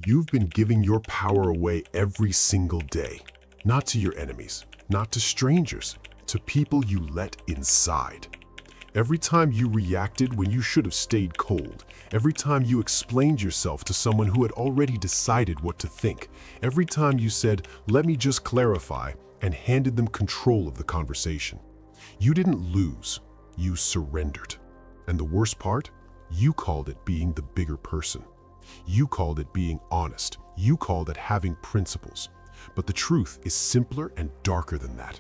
You've been giving your power away every single day. Not to your enemies, not to strangers, to people you let inside. Every time you reacted when you should have stayed cold, every time you explained yourself to someone who had already decided what to think, every time you said, "Let me just clarify," and handed them control of the conversation. You didn't lose, you surrendered. And the worst part? You called it being the bigger person. You called it being honest. You called it having principles. But the truth is simpler and darker than that.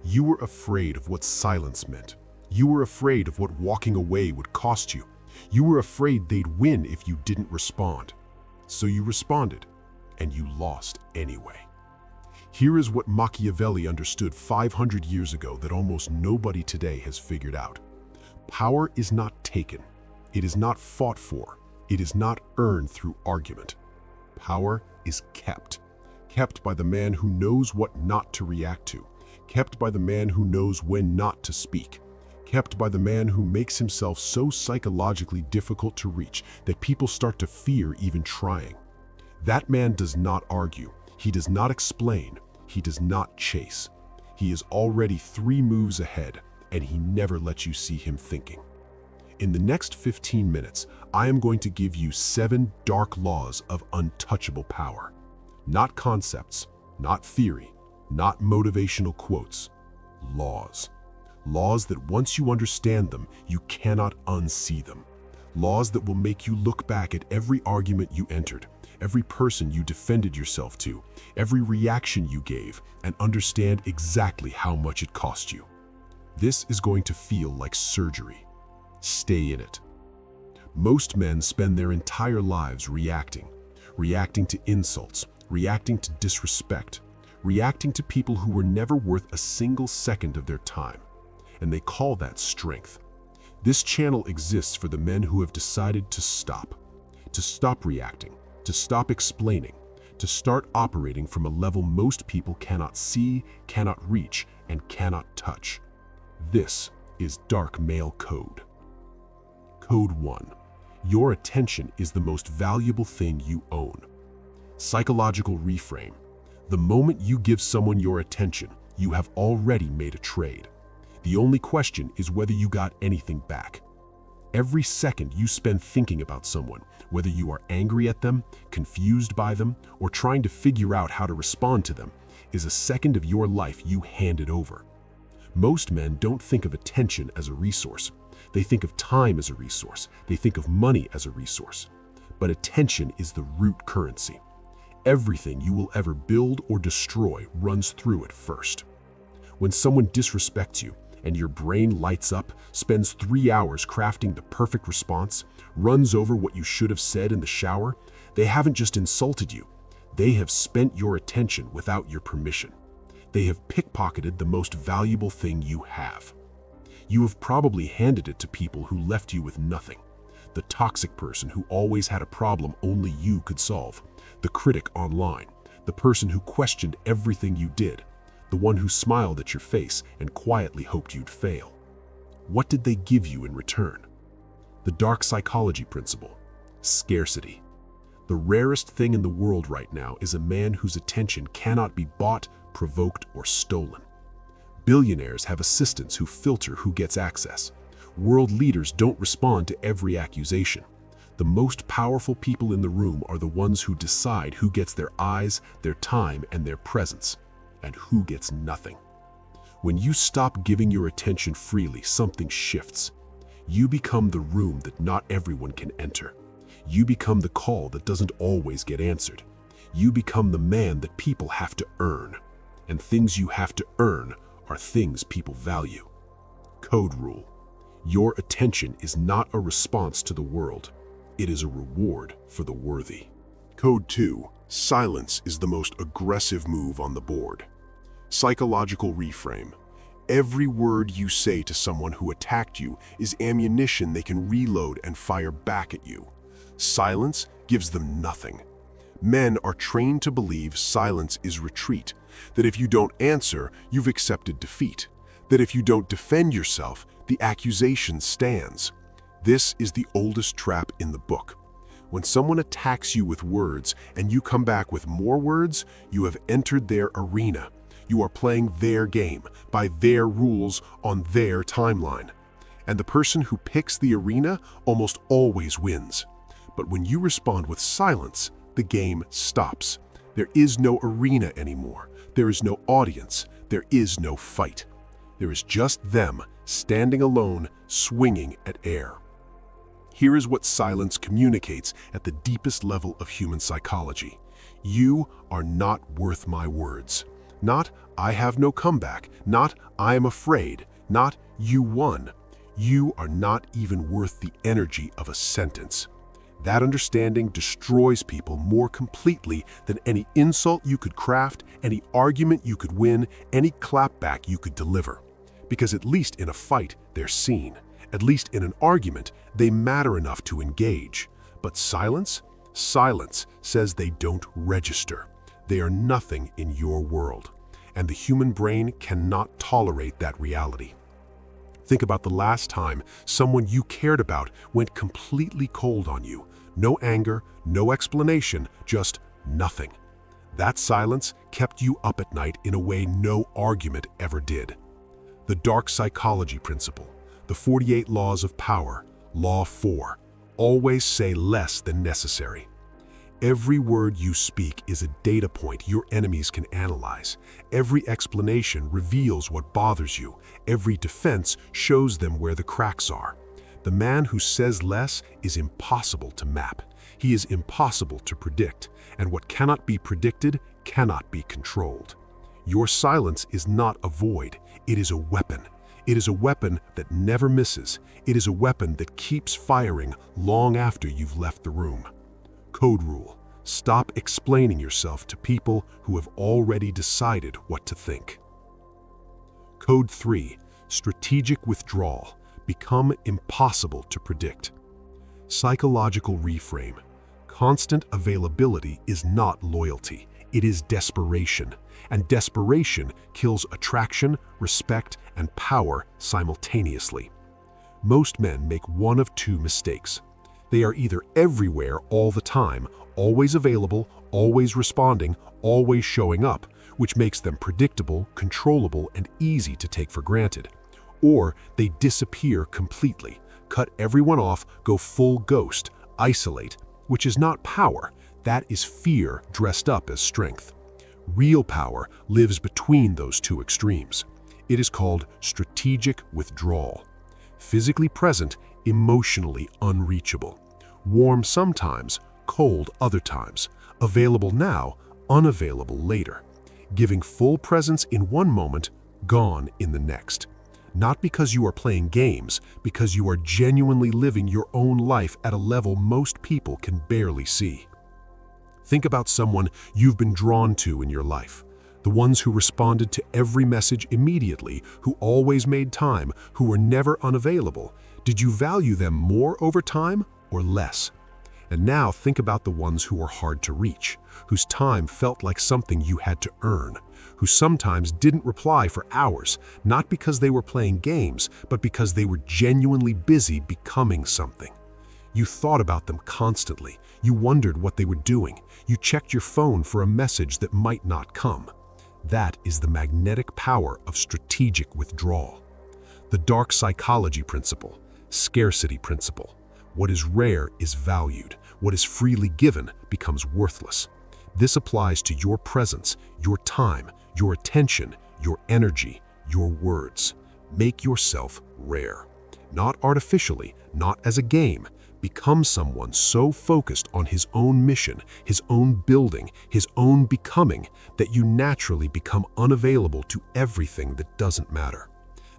You were afraid of what silence meant. You were afraid of what walking away would cost you. You were afraid they'd win if you didn't respond. So you responded, and you lost anyway. Here is what Machiavelli understood 500 years ago that almost nobody today has figured out. Power is not taken. It is not fought for. It is not earned through argument. Power is kept. Kept by the man who knows what not to react to. Kept by the man who knows when not to speak. Kept by the man who makes himself so psychologically difficult to reach that people start to fear even trying. That man does not argue. He does not explain. He does not chase. He is already 3 moves ahead, and he never lets you see him thinking. In the next 15 minutes, I am going to give you 7 dark laws of untouchable power. Not concepts, not theory, not motivational quotes. Laws. Laws that once you understand them, you cannot unsee them. Laws that will make you look back at every argument you entered, every person you defended yourself to, every reaction you gave, and understand exactly how much it cost you. This is going to feel like surgery. Stay in it. Most men spend their entire lives reacting to insults, reacting to disrespect, reacting to people who were never worth a single second of their time. And they call that strength. This channel exists for the men who have decided to stop reacting, to stop explaining, to start operating from a level most people cannot see, cannot reach, and cannot touch. This is dark male code. Code 1. Your attention is the most valuable thing you own. Psychological reframe. The moment you give someone your attention, you have already made a trade. The only question is whether you got anything back. Every second you spend thinking about someone, whether you are angry at them, confused by them, or trying to figure out how to respond to them, is a second of your life you handed over. Most men don't think of attention as a resource. They think of time as a resource. They think of money as a resource. But attention is the root currency. Everything you will ever build or destroy runs through it first. When someone disrespects you and your brain lights up, spends 3 hours crafting the perfect response, runs over what you should have said in the shower, they haven't just insulted you. They have spent your attention without your permission. They have pickpocketed the most valuable thing you have. You have probably handed it to people who left you with nothing. The toxic person who always had a problem only you could solve. The critic online. The person who questioned everything you did. The one who smiled at your face and quietly hoped you'd fail. What did they give you in return? The dark psychology principle. Scarcity. The rarest thing in the world right now is a man whose attention cannot be bought, provoked, or stolen. Billionaires have assistants who filter who gets access. World leaders don't respond to every accusation. The most powerful people in the room are the ones who decide who gets their eyes, their time, and their presence, and who gets nothing. When you stop giving your attention freely, something shifts. You become the room that not everyone can enter. You become the call that doesn't always get answered. You become the man that people have to earn. And things you have to earn are things people value. Code rule. Your attention is not a response to the world. It is a reward for the worthy. Code 2. Silence is the most aggressive move on the board. Psychological reframe. Every word you say to someone who attacked you is ammunition they can reload and fire back at you. Silence gives them nothing. Men are trained to believe silence is retreat, that if you don't answer, you've accepted defeat, that if you don't defend yourself, the accusation stands. This is the oldest trap in the book. When someone attacks you with words and you come back with more words, you have entered their arena. You are playing their game, by their rules, on their timeline. And the person who picks the arena almost always wins. But when you respond with silence, the game stops. There is no arena anymore. There is no audience. There is no fight. There is just them, standing alone, swinging at air. Here is what silence communicates at the deepest level of human psychology. You are not worth my words. Not, I have no comeback. Not, I am afraid. Not, you won. You are not even worth the energy of a sentence. That understanding destroys people more completely than any insult you could craft, any argument you could win, any clapback you could deliver. Because at least in a fight, they're seen. At least in an argument, they matter enough to engage. But silence? Silence says they don't register. They are nothing in your world. And the human brain cannot tolerate that reality. Think about the last time someone you cared about went completely cold on you. No anger, no explanation, just nothing. That silence kept you up at night in a way no argument ever did. The dark psychology principle, the 48 laws of power, Law 4, always say less than necessary. Every word you speak is a data point your enemies can analyze. Every explanation reveals what bothers you. Every defense shows them where the cracks are. The man who says less is impossible to map. He is impossible to predict, and what cannot be predicted cannot be controlled. Your silence is not a void. It is a weapon. It is a weapon that never misses. It is a weapon that keeps firing long after you've left the room. Code rule: stop explaining yourself to people who have already decided what to think. Code 3: strategic withdrawal. Become impossible to predict. Psychological reframe: constant availability is not loyalty. It is desperation. And desperation kills attraction, respect, and power simultaneously. Most men make one of two mistakes. They are either everywhere all the time, always available, always responding, always showing up, which makes them predictable, controllable, and easy to take for granted. Or they disappear completely, cut everyone off, go full ghost, isolate, which is not power. That is fear dressed up as strength. Real power lives between those two extremes. It is called strategic withdrawal. Physically present, emotionally unreachable. Warm sometimes, cold other times. Available now, unavailable later. Giving full presence in one moment, gone in the next. Not because you are playing games, because you are genuinely living your own life at a level most people can barely see. Think about someone you've been drawn to in your life. The ones who responded to every message immediately, who always made time, who were never unavailable. Did you value them more over time or less? And now think about the ones who were hard to reach, whose time felt like something you had to earn, who sometimes didn't reply for hours, not because they were playing games, but because they were genuinely busy becoming something. You thought about them constantly. You wondered what they were doing. You checked your phone for a message that might not come. That is the magnetic power of strategic withdrawal. The dark psychology principle, scarcity principle. What is rare is valued. What is freely given becomes worthless. This applies to your presence, your time, your attention, your energy, your words. Make yourself rare. Not artificially, not as a game. Become someone so focused on his own mission, his own building, his own becoming, that you naturally become unavailable to everything that doesn't matter.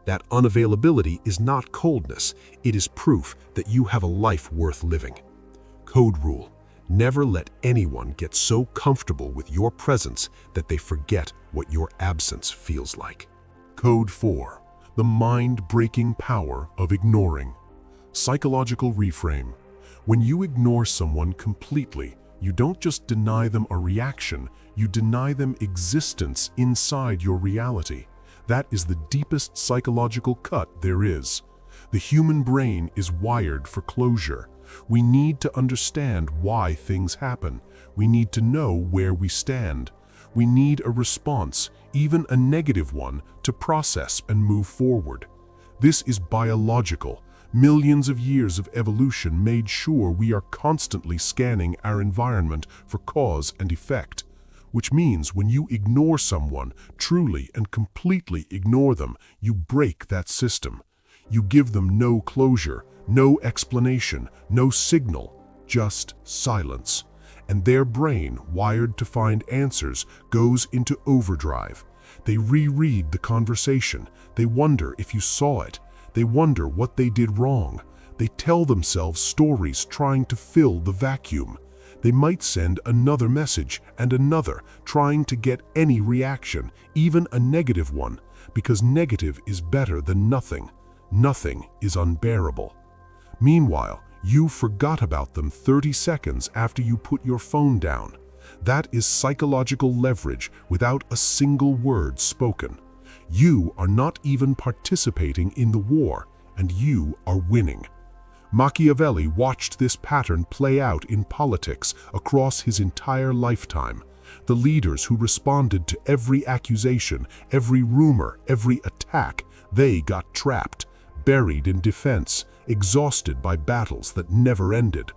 That unavailability is not coldness. It is proof that you have a life worth living. Code rule: never let anyone get so comfortable with your presence that they forget what your absence feels like. Code 4: the mind-breaking power of ignoring. Psychological reframe: when you ignore someone completely, you don't just deny them a reaction, you deny them existence inside your reality. That is the deepest psychological cut there is. The human brain is wired for closure. We need to understand why things happen. We need to know where we stand. We need a response, even a negative one, to process and move forward. This is biological. Millions of years of evolution made sure we are constantly scanning our environment for cause and effect. Which means when you ignore someone, truly and completely ignore them, you break that system. You give them no closure, no explanation, no signal, just silence. And their brain, wired to find answers, goes into overdrive. They reread the conversation. They wonder if you saw it. They wonder what they did wrong. They tell themselves stories trying to fill the vacuum. They might send another message and another, trying to get any reaction, even a negative one, because negative is better than nothing. Nothing is unbearable. Meanwhile, you forgot about them 30 seconds after you put your phone down. That is psychological leverage without a single word spoken. You are not even participating in the war, and you are winning. Machiavelli watched this pattern play out in politics across his entire lifetime. The leaders who responded to every accusation, every rumor, every attack, they got trapped, buried in defense, exhausted by battles that never ended.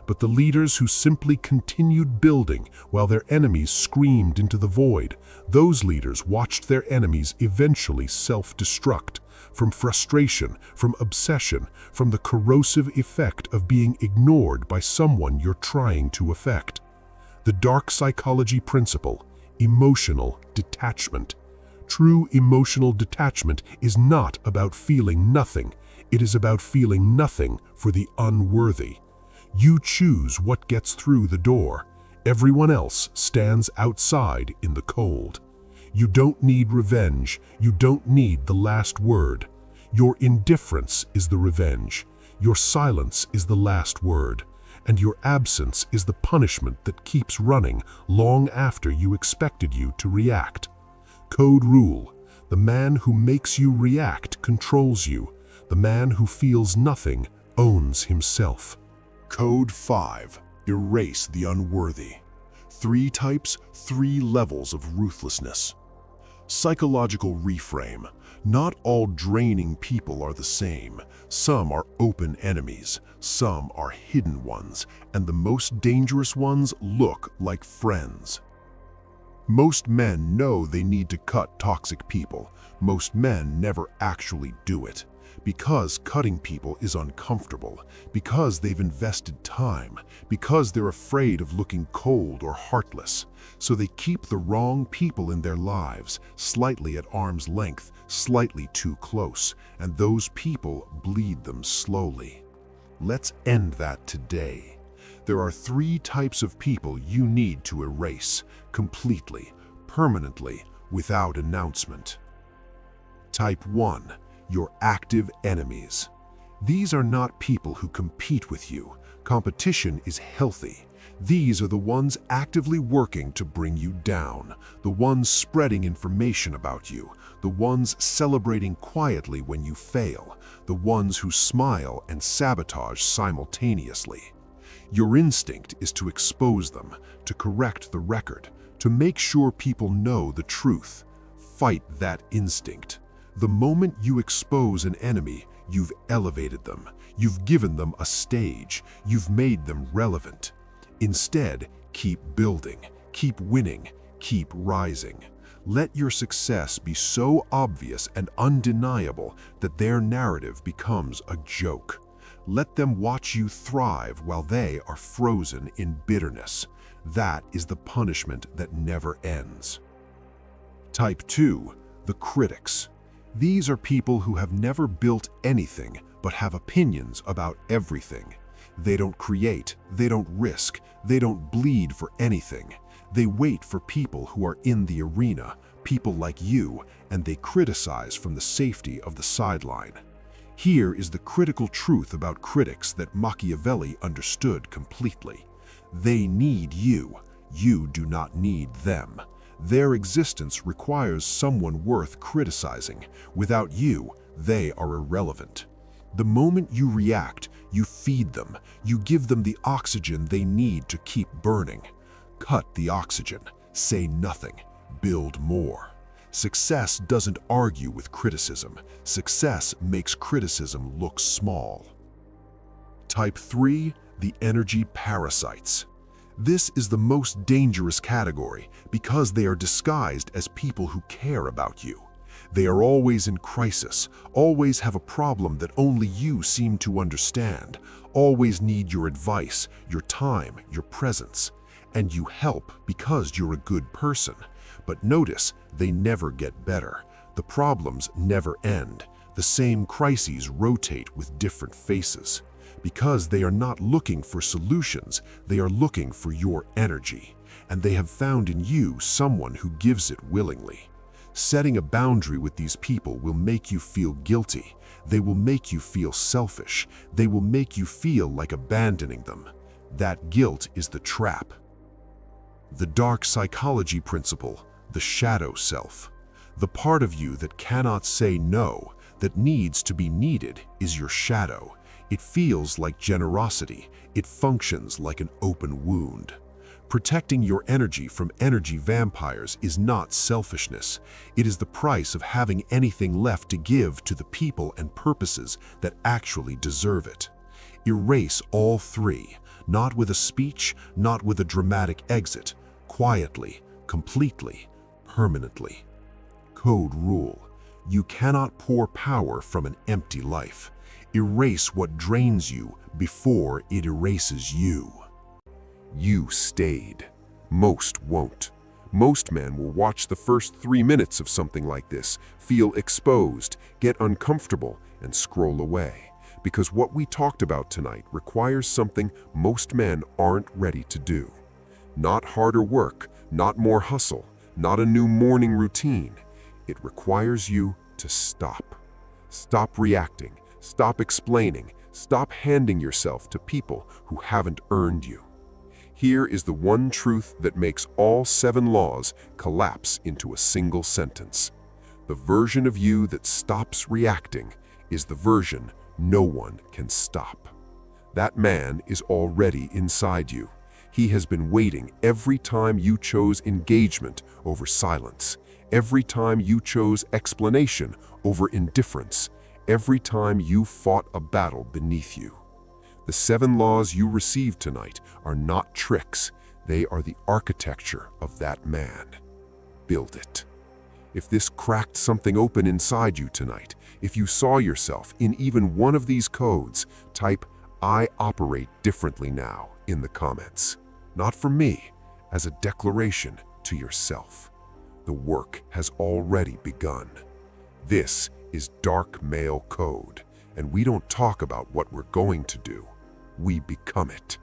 But the leaders who simply continued building while their enemies screamed into the void, those leaders watched their enemies eventually self-destruct. From frustration, from obsession, from the corrosive effect of being ignored by someone you're trying to affect. The dark psychology principle, emotional detachment. True emotional detachment is not about feeling nothing. It is about feeling nothing for the unworthy. You choose what gets through the door. Everyone else stands outside in the cold. You don't need revenge. You don't need the last word. Your indifference is the revenge. Your silence is the last word. And your absence is the punishment that keeps running long after you expected you to react. Code rule: the man who makes you react controls you. The man who feels nothing owns himself. Code 5. Erase the unworthy. 3 types, 3 levels of ruthlessness. Psychological reframe. Not all draining people are the same. Some are open enemies, some are hidden ones, and the most dangerous ones look like friends. Most men know they need to cut toxic people. Most men never actually do it. Because cutting people is uncomfortable, because they've invested time, because they're afraid of looking cold or heartless. So they keep the wrong people in their lives, slightly at arm's length, slightly too close, and those people bleed them slowly. Let's end that today. There are 3 types of people you need to erase, completely, permanently, without announcement. Type 1. Your active enemies. These are not people who compete with you. Competition is healthy. These are the ones actively working to bring you down, the ones spreading information about you, the ones celebrating quietly when you fail, the ones who smile and sabotage simultaneously. Your instinct is to expose them, to correct the record, to make sure people know the truth. Fight that instinct. The moment you expose an enemy, you've elevated them. You've given them a stage. You've made them relevant. Instead, keep building, keep winning, keep rising. Let your success be so obvious and undeniable that their narrative becomes a joke. Let them watch you thrive while they are frozen in bitterness. That is the punishment that never ends. Type 2. The critics. These are people who have never built anything but have opinions about everything. They don't create, they don't risk, they don't bleed for anything. They wait for people who are in the arena, people like you, and they criticize from the safety of the sideline. Here is the critical truth about critics that Machiavelli understood completely. They need you. You do not need them. Their existence requires someone worth criticizing. Without you, they are irrelevant. The moment you react, you feed them. You give them the oxygen they need to keep burning. Cut the oxygen. Say nothing. Build more. Success doesn't argue with criticism. Success makes criticism look small. Type 3, the energy parasites. This is the most dangerous category because they are disguised as people who care about you. They are always in crisis, always have a problem that only you seem to understand, always need your advice, your time, your presence. And you help because you're a good person. But notice, they never get better. The problems never end. The same crises rotate with different faces. Because they are not looking for solutions, they are looking for your energy. And they have found in you someone who gives it willingly. Setting a boundary with these people will make you feel guilty. They will make you feel selfish. They will make you feel like abandoning them. That guilt is the trap. The dark psychology principle, the shadow self. The part of you that cannot say no, that needs to be needed, is your shadow. It feels like generosity. It functions like an open wound. Protecting your energy from energy vampires is not selfishness. It is the price of having anything left to give to the people and purposes that actually deserve it. Erase all three, not with a speech, not with a dramatic exit, quietly, completely, permanently. Code rule: you cannot pour power from an empty life. Erase what drains you before it erases you. You stayed. Most won't. Most men will watch the first 3 minutes of something like this, feel exposed, get uncomfortable, and scroll away. Because what we talked about tonight requires something most men aren't ready to do. Not harder work, not more hustle, not a new morning routine. It requires you to stop. Stop reacting. Stop explaining. Stop handing yourself to people who haven't earned you. Here is the one truth that makes all 7 laws collapse into a single sentence. The version of you that stops reacting is the version no one can stop. That man is already inside you. He has been waiting every time you chose engagement over silence, every time you chose explanation over indifference, every time you fought a battle beneath you. The 7 laws you received tonight are not tricks. They are the architecture of that man. Build it. If this cracked something open inside you tonight, if you saw yourself in even one of these codes, type "I operate differently now" in the comments. Not for me, as a declaration to yourself. The work has already begun. This is dark male code, and we don't talk about what we're going to do. We become it.